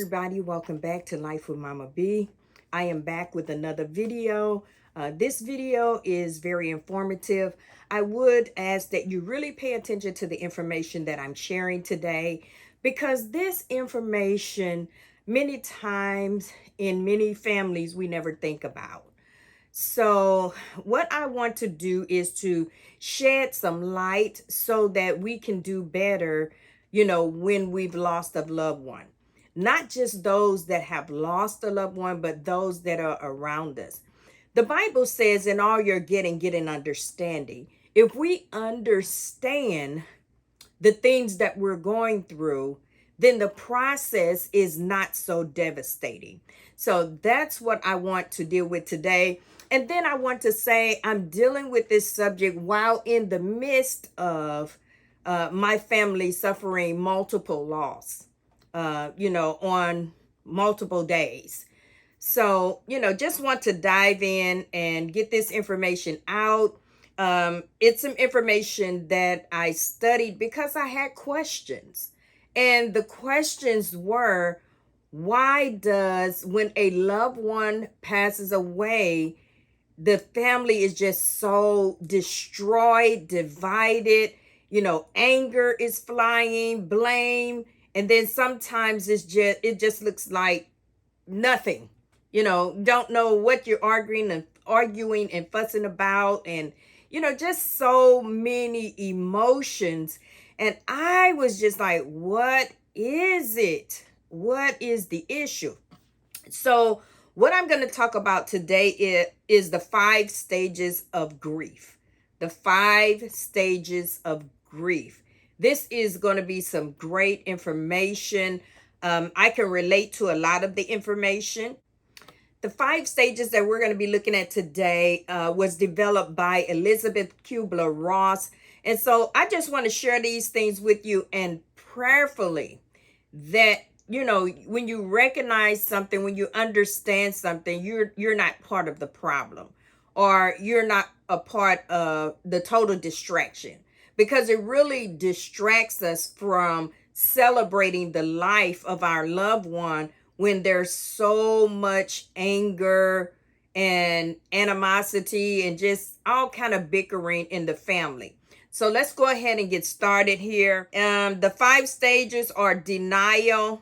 everybody, welcome back to Life with Mama B. I am back with another video. This video is very informative. I would ask that you really pay attention to the information that I'm sharing today, because this information many times in many families we never think about. So what I want to do is to shed some light so that we can do better, when we've lost a loved one. Not just those that have lost a loved one, but those that are around us. The Bible says, in all you're getting, get an understanding. If we understand the things that we're going through, then the process is not so devastating. So that's what I want to deal with today. And then I want to say I'm dealing with this subject while in the midst of my family suffering multiple loss, on multiple days. So, just want to dive in and get this information out. It's some information that I studied because I had questions. And the questions were, why does, when a loved one passes away, the family is just so destroyed, divided, anger is flying, blame, and then sometimes it just looks like nothing. Don't know what you're arguing and fussing about, and just so many emotions. And I was just like, what is it? What is the issue? So what I'm going to talk about today is the 5 stages of grief. The 5 stages of grief. This is going to be some great information. I can relate to a lot of the information. The 5 stages that we're going to be looking at today was developed by Elizabeth Kubler-Ross. And so I just want to share these things with you, and prayerfully that, when you recognize something, when you understand something, you're not part of the problem, or you're not a part of the total distraction, because it really distracts us from celebrating the life of our loved one when there's so much anger and animosity and just all kind of bickering in the family. So let's go ahead and get started here. The 5 stages are denial,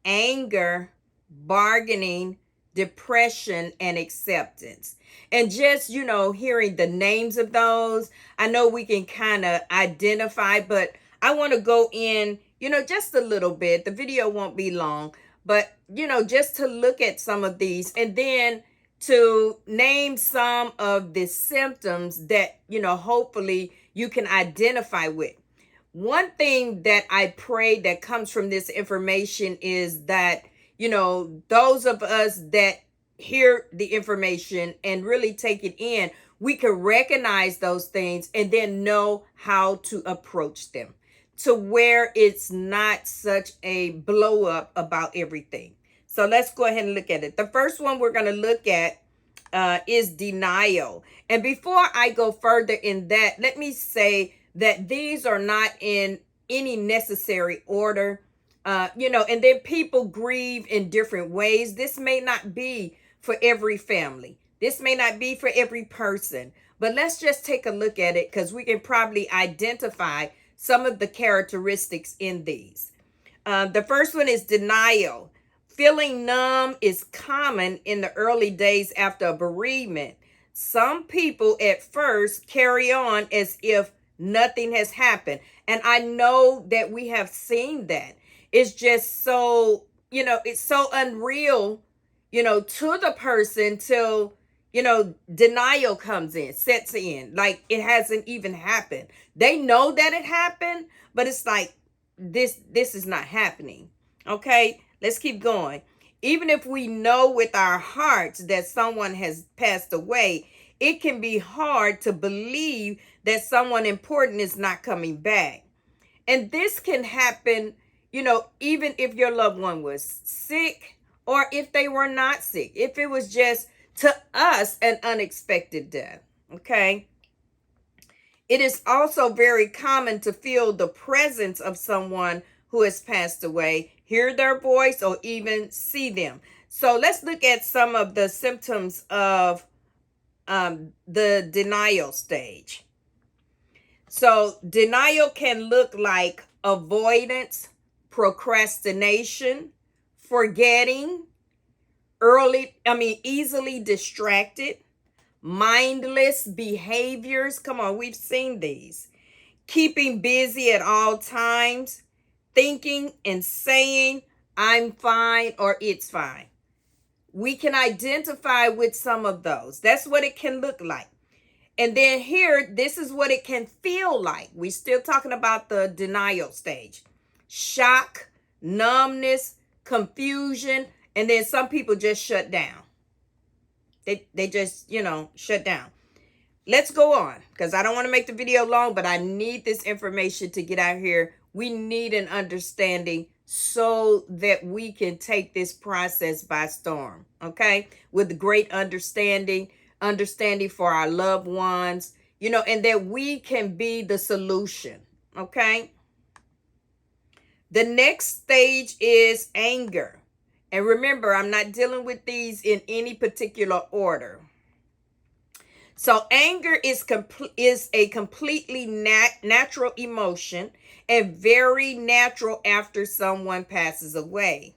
anger, bargaining, depression, and acceptance. And just, hearing the names of those, I know we can kind of identify, but I want to go in, just a little bit. The video won't be long, but, just to look at some of these, and then to name some of the symptoms that, hopefully you can identify with. One thing that I pray that comes from this information is that, those of us that hear the information and really take it in, we can recognize those things and then know how to approach them to where it's not such a blow up about everything. So let's go ahead and look at it. The first one we're going to look at is denial. And before I go further in that, let me say that these are not in any necessary order, and then people grieve in different ways. This may not be for every family. This may not be for every person, but let's just take a look at it, because we can probably identify some of the characteristics in these. The first one is denial. Feeling numb is common in the early days after a bereavement. Some people at first carry on as if nothing has happened. And I know that we have seen that. It's just so, it's so unreal, to the person till, denial comes in, sets in, like it hasn't even happened. They know that it happened, but it's like, this is not happening. Okay, let's keep going. Even if we know with our hearts that someone has passed away, it can be hard to believe that someone important is not coming back. And this can happen, even if your loved one was sick or if they were not sick, if it was just to us an unexpected death. Okay. It is also very common to feel the presence of someone who has passed away, hear their voice, or even see them. So let's look at some of the symptoms of the denial stage. So denial can look like avoidance, procrastination, forgetting, easily distracted, mindless behaviors. Come on, we've seen these. Keeping busy at all times, thinking and saying, I'm fine or it's fine. We can identify with some of those. That's what it can look like. And then here, this is what it can feel like. We're still talking about the denial stage. Shock, numbness, confusion, and then some people just shut down. They just, shut down. Let's go on, because I don't want to make the video long, but I need this information to get out here. We need an understanding so that we can take this process by storm, okay? With great understanding for our loved ones, and that we can be the solution, okay? The next stage is anger. And remember, I'm not dealing with these in any particular order. So anger is a completely natural emotion and very natural after someone passes away.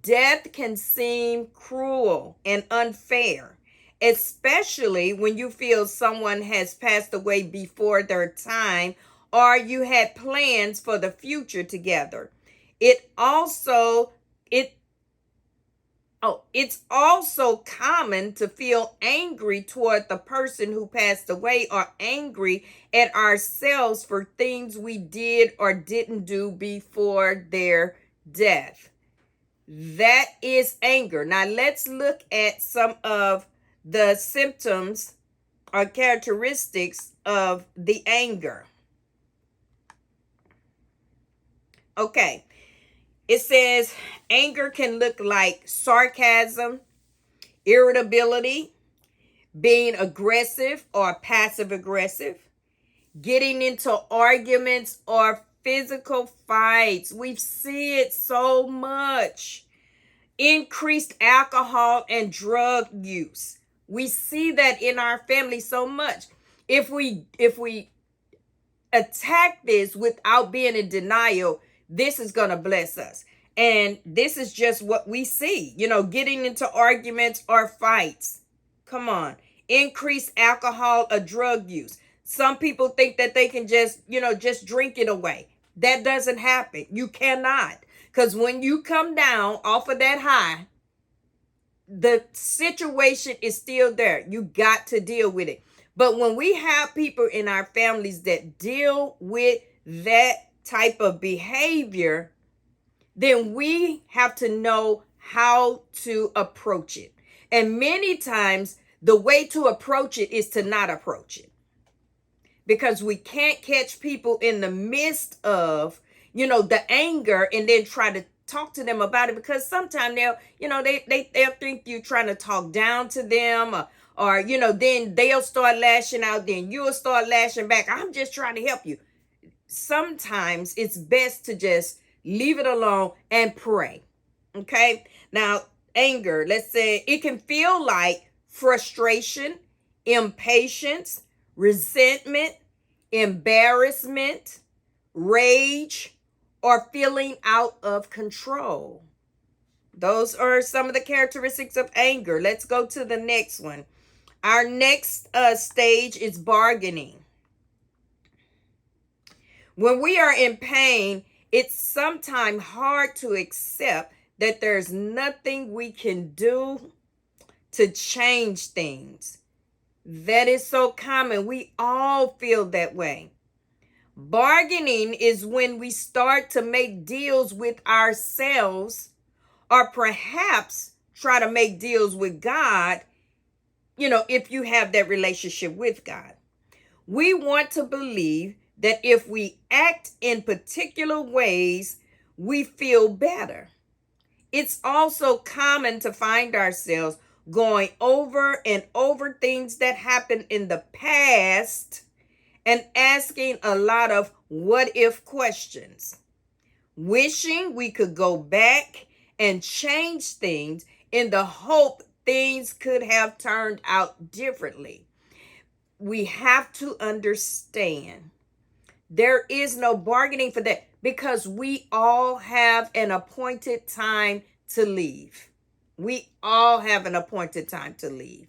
Death can seem cruel and unfair, especially when you feel someone has passed away before their time or you had plans for the future together. It's also common to feel angry toward the person who passed away or angry at ourselves for things we did or didn't do before their death. That is anger. Now let's look at some of the symptoms or characteristics of the anger. Okay. It says anger can look like sarcasm, irritability, being aggressive or passive aggressive, getting into arguments or physical fights. We see it so much. Increased alcohol and drug use. We see that in our family so much. If we attack this without being in denial, this is going to bless us. And this is just what we see, getting into arguments or fights. Come on. Increased alcohol or drug use. Some people think that they can just drink it away. That doesn't happen. You cannot. Because when you come down off of that high, the situation is still there. You got to deal with it. But when we have people in our families that deal with that type of behavior, then we have to know how to approach it. And many times the way to approach it is to not approach it, because we can't catch people in the midst of, the anger and then try to talk to them about it, because sometimes they'll think you're trying to talk down to them, or then they'll start lashing out, then you'll start lashing back. I'm just trying to help you. Sometimes it's best to just leave it alone and pray. Okay. Now, anger, let's say it can feel like frustration, impatience, resentment, embarrassment, rage, or feeling out of control. Those are some of the characteristics of anger. Let's go to the next one. Our next stage is bargaining. When we are in pain, it's sometimes hard to accept that there's nothing we can do to change things. That is so common. We all feel that way. Bargaining is when we start to make deals with ourselves, or perhaps try to make deals with God, if you have that relationship with God. We want to believe that if we act in particular ways, we feel better. It's also common to find ourselves going over and over things that happened in the past and asking a lot of what if questions. wishing we could go back and change things in the hope things could have turned out differently. We have to understand there is no bargaining for that because we all have an appointed time to leave. We all have an appointed time to leave.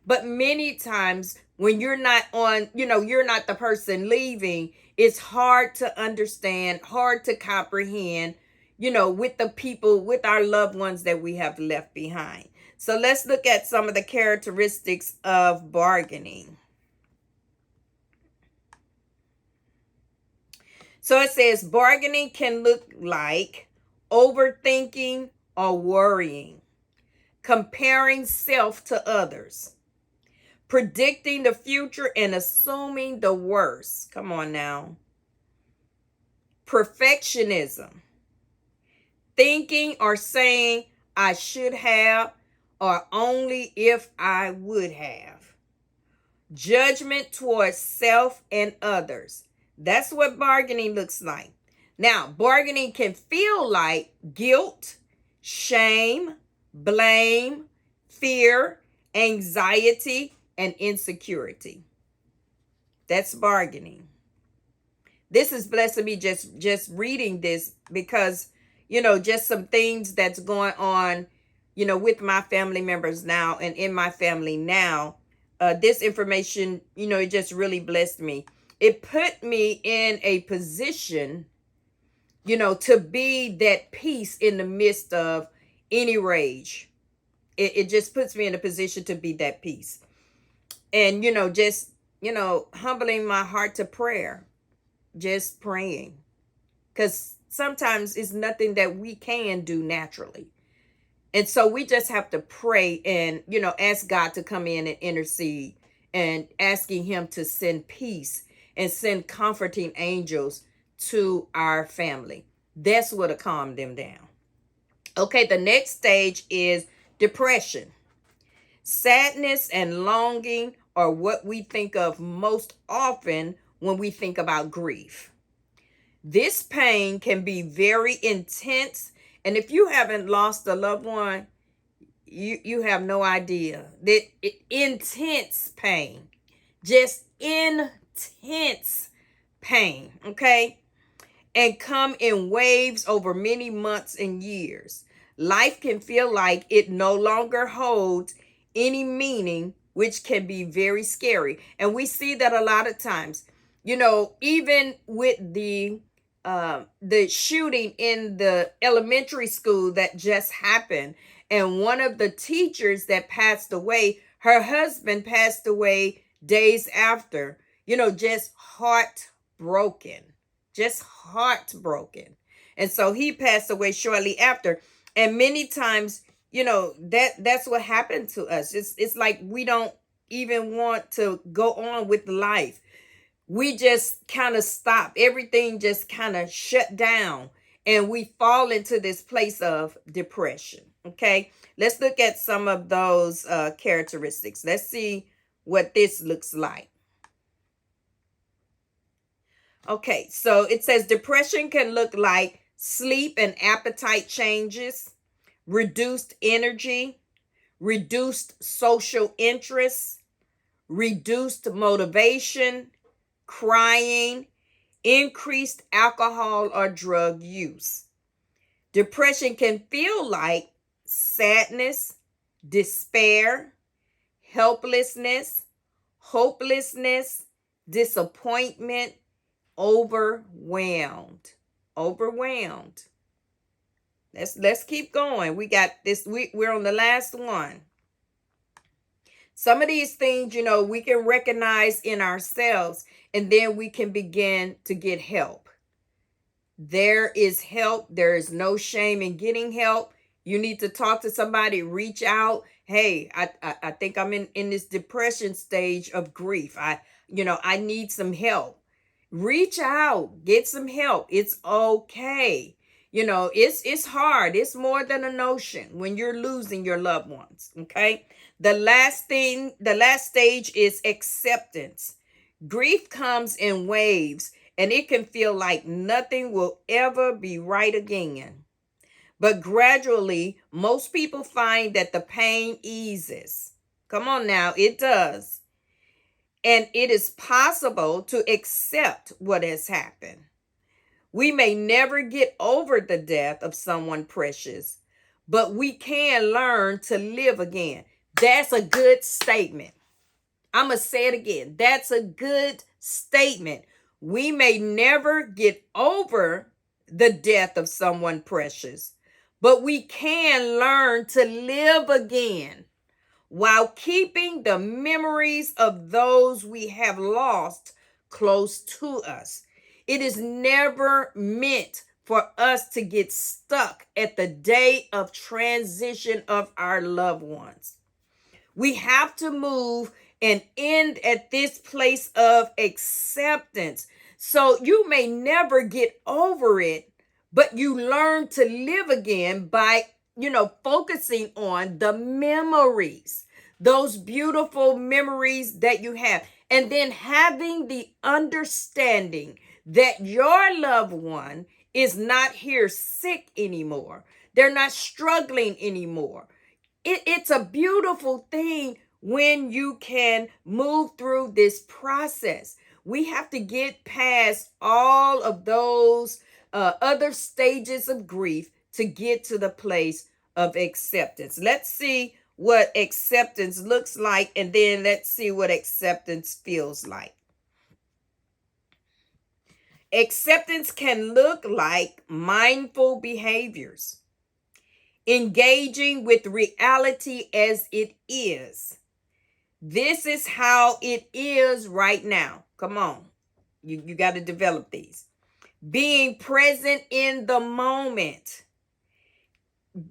But many times when you're not on, you're not the person leaving, it's hard to understand, hard to comprehend, with the people, with our loved ones that we have left behind. So let's look at some of the characteristics of bargaining. So it says bargaining can look like overthinking or worrying, comparing self to others, predicting the future and assuming the worst. Come on now. Perfectionism, thinking or saying I should have or only if I would have. Judgment towards self and others. That's what bargaining looks like. Now, bargaining can feel like guilt, shame, blame, fear, anxiety, and insecurity. That's bargaining. This is blessing me just reading this because, just some things that's going on, with my family members now and in my family now. This information, it just really blessed me. It put me in a position, to be that peace in the midst of any rage. It just puts me in a position to be that peace. And, just, humbling my heart to prayer, just praying. Because sometimes it's nothing that we can do naturally. And so we just have to pray and, ask God to come in and intercede and asking him to send peace and send comforting angels to our family. That's what'll calm them down. Okay, the next stage is depression. Sadness and longing are what we think of most often when we think about grief. This pain can be very intense. And if you haven't lost a loved one, you have no idea. Intense pain. Just intense pain, okay? And come in waves over many months and years. Life can feel like it no longer holds any meaning, which can be very scary. And we see that a lot of times, even with the shooting in the elementary school that just happened, and one of the teachers that passed away, her husband passed away days after, just heartbroken. And so he passed away shortly after. And many times, that's what happened to us. It's like we don't even want to go on with life. We just kind of stop. Everything just kind of shut down. And we fall into this place of depression. Okay, let's look at some of those characteristics. Let's see what this looks like. Okay, so it says depression can look like sleep and appetite changes, reduced energy, reduced social interest, reduced motivation, crying, increased alcohol or drug use. Depression can feel like sadness, despair, helplessness, hopelessness, disappointment, overwhelmed. Let's keep going. We got this. We're on the last one. Some of these things, we can recognize in ourselves, and then we can begin to get help. There is help. There is no shame in getting help. You need to talk to somebody, reach out. Hey, I think I'm in this depression stage of grief. I need some help. Reach out, get some help. It's okay. It's hard. It's more than a notion when you're losing your loved ones. Okay. The last stage is acceptance. Grief comes in waves, and it can feel like nothing will ever be right again. But gradually, most people find that the pain eases. Come on now, it does. And it is possible to accept what has happened. We may never get over the death of someone precious, but we can learn to live again. That's a good statement. I'm going to say it again. That's a good statement. We may never get over the death of someone precious, but we can learn to live again while keeping the memories of those we have lost close to us. It is never meant for us to get stuck at the day of transition of our loved ones. We have to move and end at this place of acceptance. So you may never get over it, but you learn to live again by, focusing on the memories, those beautiful memories that you have. And then having the understanding that your loved one is not here sick anymore. They're not struggling anymore. It's a beautiful thing when you can move through this process. We have to get past all of those other stages of grief to get to the place of acceptance. Let's see what acceptance looks like, and then let's see what acceptance feels like. Acceptance can look like mindful behaviors, engaging with reality as it is. This is how it is right now. Come on. You got to develop these. Being present in the moment.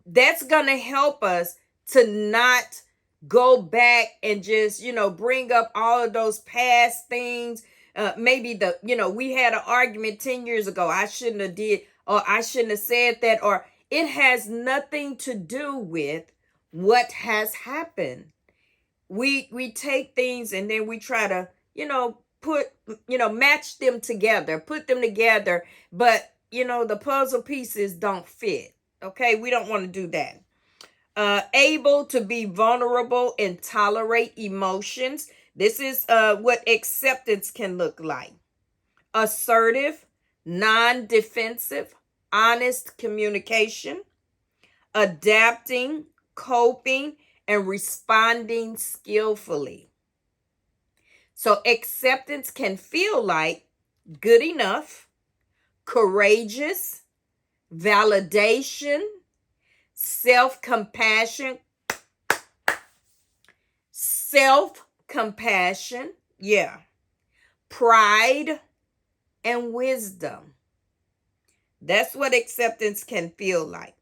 That's going to help us to not go back and just, bring up all of those past things. Maybe we had an argument 10 years ago. I shouldn't have did, or I shouldn't have said that, or it has nothing to do with what has happened. We take things and then we try to, match them together, put them together, but the puzzle pieces don't fit. Okay, we don't want to do that. Able to be vulnerable and tolerate emotions. This is what acceptance can look like. Assertive, non-defensive, honest communication, adapting, coping, and responding skillfully. So acceptance can feel like good enough, courageous, validation, self-compassion, pride, and wisdom. That's what acceptance can feel like.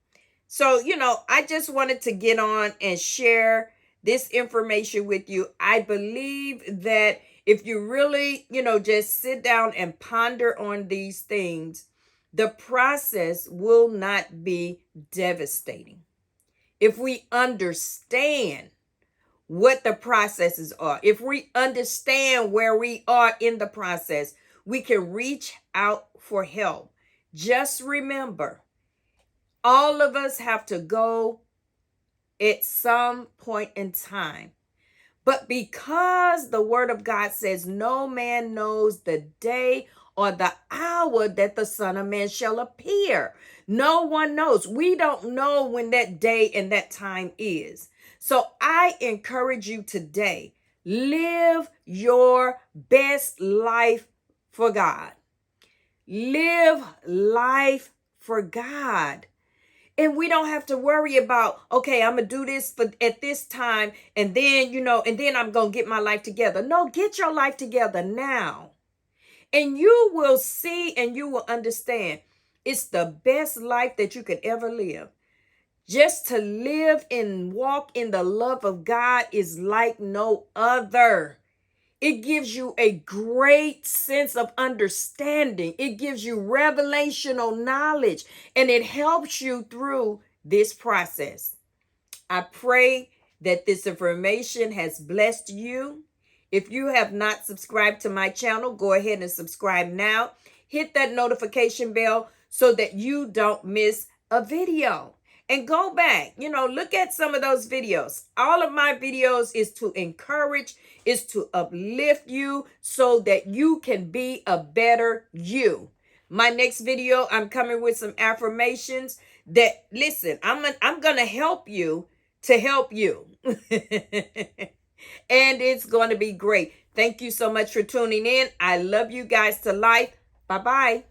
So, I just wanted to get on and share this information with you. I believe that if you really, just sit down and ponder on these things, the process will not be devastating. If we understand what the processes are, if we understand where we are in the process, we can reach out for help. Just remember, all of us have to go at some point in time. But because the word of God says no man knows the day or the hour that the Son of Man shall appear. No one knows. We don't know when that day and that time is. So I encourage you today, live your best life for God. Live life for God. And we don't have to worry about, okay, I'm going to do this at this time. And then, and then I'm going to get my life together. No, get your life together now. And you will see and you will understand it's the best life that you could ever live. Just to live and walk in the love of God is like no other. It gives you a great sense of understanding. It gives you revelational knowledge, and it helps you through this process. I pray that this information has blessed you. If you have not subscribed to my channel, go ahead and subscribe now. Hit that notification bell so that you don't miss a video. And go back, look at some of those videos. All of my videos is to encourage, is to uplift you so that you can be a better you. My next video, I'm coming with some affirmations that, listen, I'm going to help you to help you. And it's going to be great. Thank you so much for tuning in. I love you guys to life. Bye-bye.